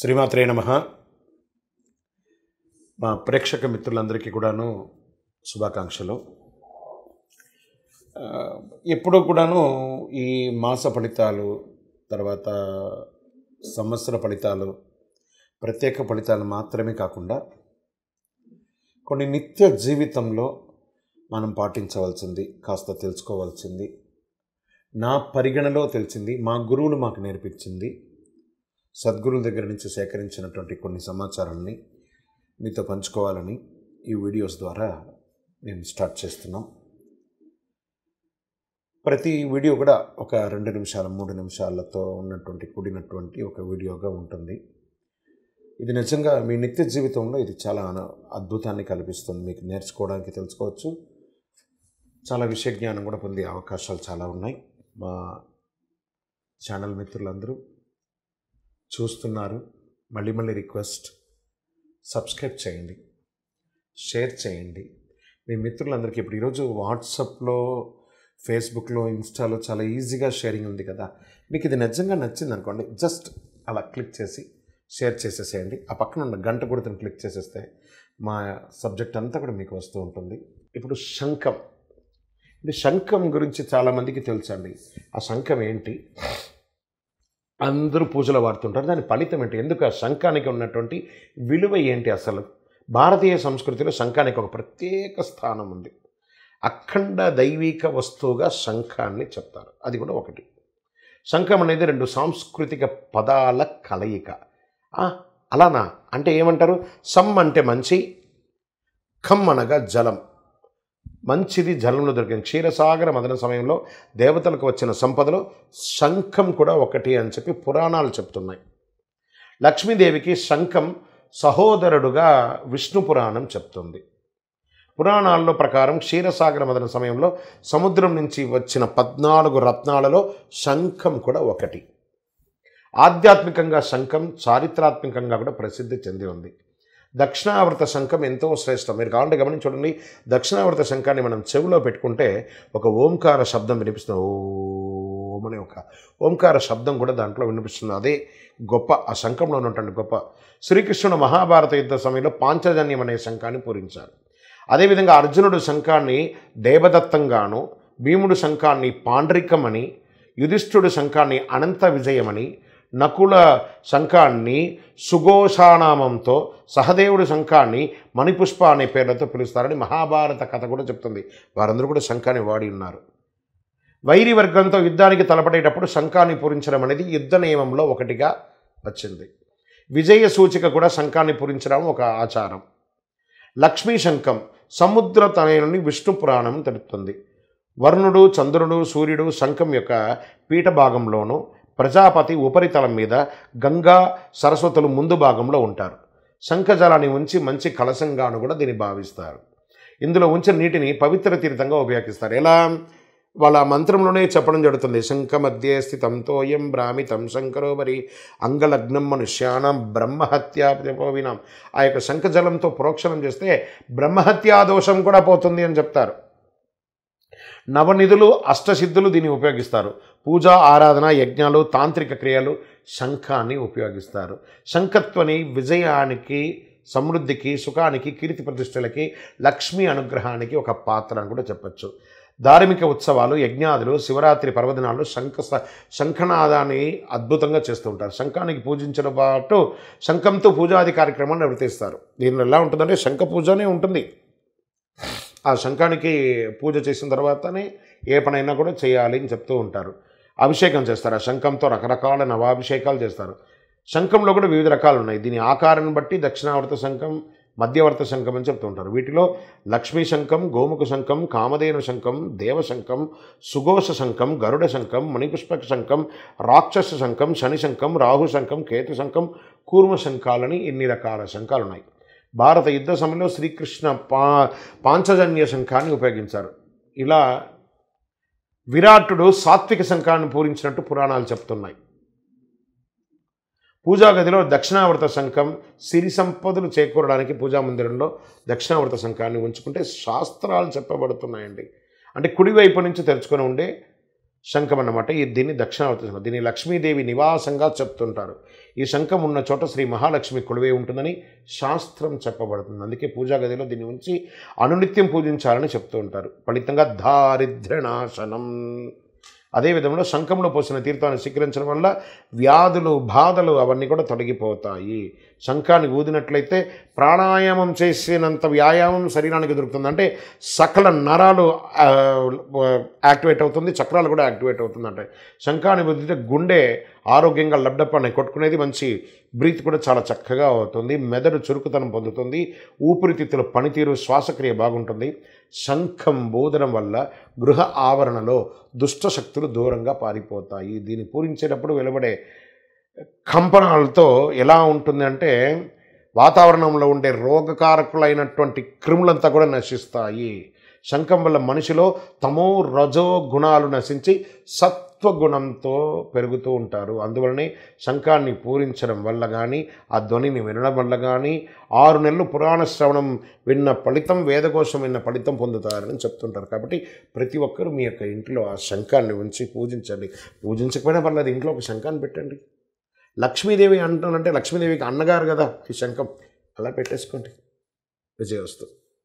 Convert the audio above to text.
శ్రీమాత్రే నమః. మా ప్రేక్షక మిత్రులందరికీ కూడాను శుభాకాంక్షలు. ఎప్పుడూ కూడాను ఈ మాస ఫలితాలు, తర్వాత సంవత్సర ఫలితాలు, ప్రత్యేక ఫలితాలు మాత్రమే కాకుండా కొన్ని నిత్య జీవితంలో మనం పాటించవలసింది, కాస్త తెలుసుకోవాల్సింది, నా పరిగణలో తెలిసింది, మా గురువులు మాకు నేర్పించింది, సద్గురువుల దగ్గర నుంచి సేకరించినటువంటి కొన్ని సమాచారాన్ని మీతో పంచుకోవాలని ఈ వీడియోస్ ద్వారా మేము స్టార్ట్ చేస్తున్నాం. ప్రతి వీడియో కూడా ఒక 2 నిమిషాలు 3 నిమిషాలతో కూడినటువంటి ఒక వీడియోగా ఉంటుంది. ఇది నిజంగా మీ నిత్య జీవితంలో ఇది చాలా అద్భుతాన్ని కల్పిస్తుంది. మీకు నేర్చుకోవడానికి, తెలుసుకోవచ్చు, చాలా విషయ జ్ఞానం కూడా పొందే అవకాశాలు చాలా ఉన్నాయి. మా ఛానల్ మిత్రులందరూ చూస్తున్నారు. మళ్ళీ రిక్వెస్ట్, సబ్స్క్రైబ్ చేయండి, షేర్ చేయండి. మీ మిత్రులందరికీ ఇప్పుడు ఈరోజు వాట్సాప్లో, ఫేస్బుక్లో, ఇన్స్టాలో చాలా ఈజీగా షేరింగ్ ఉంది కదా. మీకు ఇది నిజంగా నచ్చింది అనుకోండి, జస్ట్ అలా క్లిక్ చేసి షేర్ చేసేసేయండి. ఆ పక్కన ఉన్న గంట గుర్తుని క్లిక్ చేసేస్తే మా సబ్జెక్ట్ అంతా కూడా మీకు వస్తూ ఉంటుంది. ఇప్పుడు శంఖం, ఇది శంఖం గురించి చాలామందికి తెలుసండి. ఆ శంఖం ఏంటి, అందరూ పూజలో వాడుతుంటారు. దాని ఫలితం ఏంటి, ఎందుకు ఆ శంఖానికి ఉన్నటువంటి విలువ ఏంటి, అసలు భారతీయ సంస్కృతిలో శంఖానికి ఒక ప్రత్యేక స్థానం ఉంది. అఖండ దైవిక వస్తువుగా శంఖాన్ని చెప్తారు. అది కూడా ఒకటి. శంఖం అనేది 2 సాంస్కృతిక పదాల కలయిక. అలానా అంటే ఏమంటారు? సమ్ అంటే మంచి, ఖమ్ అనగా జలం. మంచిది జలంలో దొరికింది. క్షీరసాగర మదన సమయంలో దేవతలకు వచ్చిన సంపదలో శంఖం కూడా ఒకటి అని చెప్పి పురాణాలు చెప్తున్నాయి. లక్ష్మీదేవికి శంఖం సహోదరుడుగా విష్ణు పురాణం చెప్తుంది. పురాణాల్లో ప్రకారం క్షీరసాగర మదన సమయంలో సముద్రం నుంచి వచ్చిన 14 రత్నాలలో శంఖం కూడా ఒకటి. ఆధ్యాత్మికంగా శంఖం చారిత్రాత్మకంగా కూడా ప్రసిద్ధి చెంది ఉంది. దక్షిణావర్త శంఖం ఎంతో శ్రేష్టం. మీరు కావాలంటే గమనించి చూడండి. దక్షిణావర్త శంఖాన్ని మనం చెవిలో పెట్టుకుంటే ఒక ఓంకార శబ్దం వినిపిస్తుంది. ఓం అనే ఒక ఓంకార శబ్దం కూడా దాంట్లో వినిపిస్తుంది. అదే గొప్ప, ఆ శంఖంలో ఉన్నటువంటి గొప్ప. శ్రీకృష్ణుడు మహాభారత యుద్ధ సమయంలో పాంచజన్యం అనే శంఖాన్ని పూరించారు. అదేవిధంగా అర్జునుడు శంఖాన్ని దేవదత్తంగాను, భీముడు శంఖాన్ని పాండ్రికమని, యుధిష్ఠుడు శంఖాన్ని అనంత విజయమని, నకుల శంఖాన్ని సుఘోషానామంతో, సహదేవుడు శంఖాన్ని మణిపుష్ప అనే పేర్లతో పిలుస్తారని మహాభారత కథ కూడా చెప్తుంది. వారందరూ కూడా శంఖాన్ని వాడి ఉన్నారు. వైరి వర్గంతో యుద్ధానికి తలపడేటప్పుడు శంఖాన్ని పూరించడం అనేది యుద్ధ నియమంలో ఒకటిగా వచ్చింది. విజయ సూచిక కూడా శంఖాన్ని పూరించడం ఒక ఆచారం. లక్ష్మీ శంఖం సముద్ర తనయుని విష్ణు పురాణం తెలుపుతుంది. వరుణుడు, చంద్రుడు, సూర్యుడు శంఖం యొక్క పీఠ భాగంలోనూ, ప్రజాపతి ఉపరితలం మీద, గంగా సరస్వతులు ముందు భాగంలో ఉంటారు. శంఖజలాన్ని ఉంచి మంచి కలశంగాను కూడా దీన్ని భావిస్తారు. ఇందులో ఉంచిన నీటిని పవిత్ర తీర్థంగా ఉపయోగిస్తారు. ఎలా? వాళ్ళ మంత్రంలోనే చెప్పడం జరుగుతుంది. శంఖ మధ్యే స్థితం తోయం భ్రామితం శంకరోవరి అంగలగ్నం మనుష్యానం బ్రహ్మహత్యాపోవినాం. ఆ యొక్క శంఖజలంతో ప్రోక్షణం చేస్తే బ్రహ్మహత్యా దోషం కూడా పోతుంది అని చెప్తారు. నవనిధులు, అష్టసిద్ధులు దీన్ని ఉపయోగిస్తారు. పూజ, ఆరాధన, యజ్ఞాలు, తాంత్రిక క్రియలు శంఖాన్ని ఉపయోగిస్తారు. శంఖత్వని విజయానికి, సమృద్ధికి, సుఖానికి, కీర్తి ప్రతిష్టలకి, లక్ష్మీ అనుగ్రహానికి ఒక పాత్ర అని కూడా చెప్పచ్చు. ధార్మిక ఉత్సవాలు, యజ్ఞాదులు, శివరాత్రి పర్వదినాలు శంఖనాదాన్ని అద్భుతంగా చేస్తూ ఉంటారు. శంఖానికి పూజించిన పాటు శంఖంతో పూజాది కార్యక్రమాన్ని నిర్వర్తిస్తారు. దీనిలో ఎలా ఉంటుందంటే శంఖ పూజనే ఉంటుంది. ఆ శంఖానికి పూజ చేసిన తర్వాతనే ఏ పనైనా కూడా చేయాలి అని చెప్తూ ఉంటారు. అభిషేకం చేస్తారు. ఆ శంఖంతో రకరకాల నవాభిషేకాలు చేస్తారు. శంఖంలో కూడా వివిధ రకాలు ఉన్నాయి. దీని ఆకారాన్ని బట్టి దక్షిణావర్త శంఖం, మధ్యవర్త శంఖం అని చెప్తూ ఉంటారు. వీటిలో లక్ష్మీ శంఖం, గోముఖ శంఖం, కామధేను శంఖం, దేవశంఖం, సుఘోష శంఖం, గరుడ శంఖం, మణిపుష్పక శంఖం, రాక్షస శంఖం, శని శంఖం, రాహు శంఖం, కేతు శంఖం, కూర్మ శంఖాలని ఇన్ని రకాల శంఖాలు ఉన్నాయి. భారత యుద్ధ సమయంలో శ్రీకృష్ణ పాంచజన్య శంఖాన్ని ఉపయోగించారు. ఇలా విరాటుడు సాత్విక శంఖాన్ని పూరించినట్టు పురాణాలు చెప్తున్నాయి. పూజాగదిలో దక్షిణావర్త శంఖం సిరి సంపదలు చేకూరడానికి పూజా మందిరంలో దక్షిణావర్త శంఖాన్ని ఉంచుకుంటే శాస్త్రాలు చెప్పబడుతున్నాయండి. అంటే కుడివైపు నుంచి తెరుచుకొని ఉండే శంఖం అన్నమాట. దీన్ని దక్షిణావర్తి శంఖం. దీన్ని లక్ష్మీదేవి నివాసంగా చెప్తుంటారు. ఈ శంఖం ఉన్న చోట శ్రీ మహాలక్ష్మి కొలువై ఉంటుందని శాస్త్రం చెప్పబడుతుంది. అందుకే పూజా గదిలో దీన్ని ఉంచి అనునిత్యం పూజించాలని చెప్తూ ఉంటారు. ఫలితంగా దారిద్ర్యనాశనం. అదేవిధంగా శంఖంలో పోసిన తీర్థాన్ని స్వీకరించడం వల్ల వ్యాధులు బాధలు అవన్నీ కూడా తొలగిపోతాయి. శంఖాన్ని ఊదినట్లయితే ప్రాణాయామం చేసినంత వ్యాయామం శరీరానికి దొరుకుతుంది. అంటే సకల నరాలు యాక్టివేట్ అవుతుంది, చక్రాలు కూడా యాక్టివేట్ అవుతుంది. అంటే శంఖాన్ని ఊదితే గుండె ఆరోగ్యంగా లబ్డపని కొట్టుకునేది, మంచి బ్రీత్ కూడా చాలా చక్కగా అవుతుంది, మెదడు చురుకుతనం పొందుతుంది, ఊపిరితిత్తుల పనితీరు శ్వాసక్రియ బాగుంటుంది. శంఖం బోధనం వల్ల గృహ ఆవరణలో దుష్ట శక్తులు దూరంగా పారిపోతాయి. దీన్ని పూరించేటప్పుడు వెలువడే కంపనాలతో ఎలా ఉంటుందంటే వాతావరణంలో ఉండే రోగకారకులైనటువంటి క్రిములంతా కూడా నశిస్తాయి. శంఖం వల్ల మనిషిలో తమో రజో గుణాలు నశించి సత్వగుణంతో పెరుగుతూ ఉంటారు. అందువలనే శంఖాన్ని పూరించడం వల్ల కానీ, ఆ ధ్వనిని వినడం వల్ల కానీ 6 నెలలు పురాణ శ్రవణం విన్న ఫలితం, వేదకోశం విన్న ఫలితం పొందుతారని చెప్తుంటారు. కాబట్టి ప్రతి ఒక్కరూ మీ యొక్క ఇంట్లో ఆ శంఖాన్ని ఉంచి పూజించండి. పూజించకపోయినా పర్లేదు, ఇంట్లో ఒక శంఖాన్ని పెట్టండి. లక్ష్మీదేవి అంటానంటే లక్ష్మీదేవికి అన్నగారు కదా ఈ శంఖం, అలా పెట్టేసుకోండి. విజయవస్తు.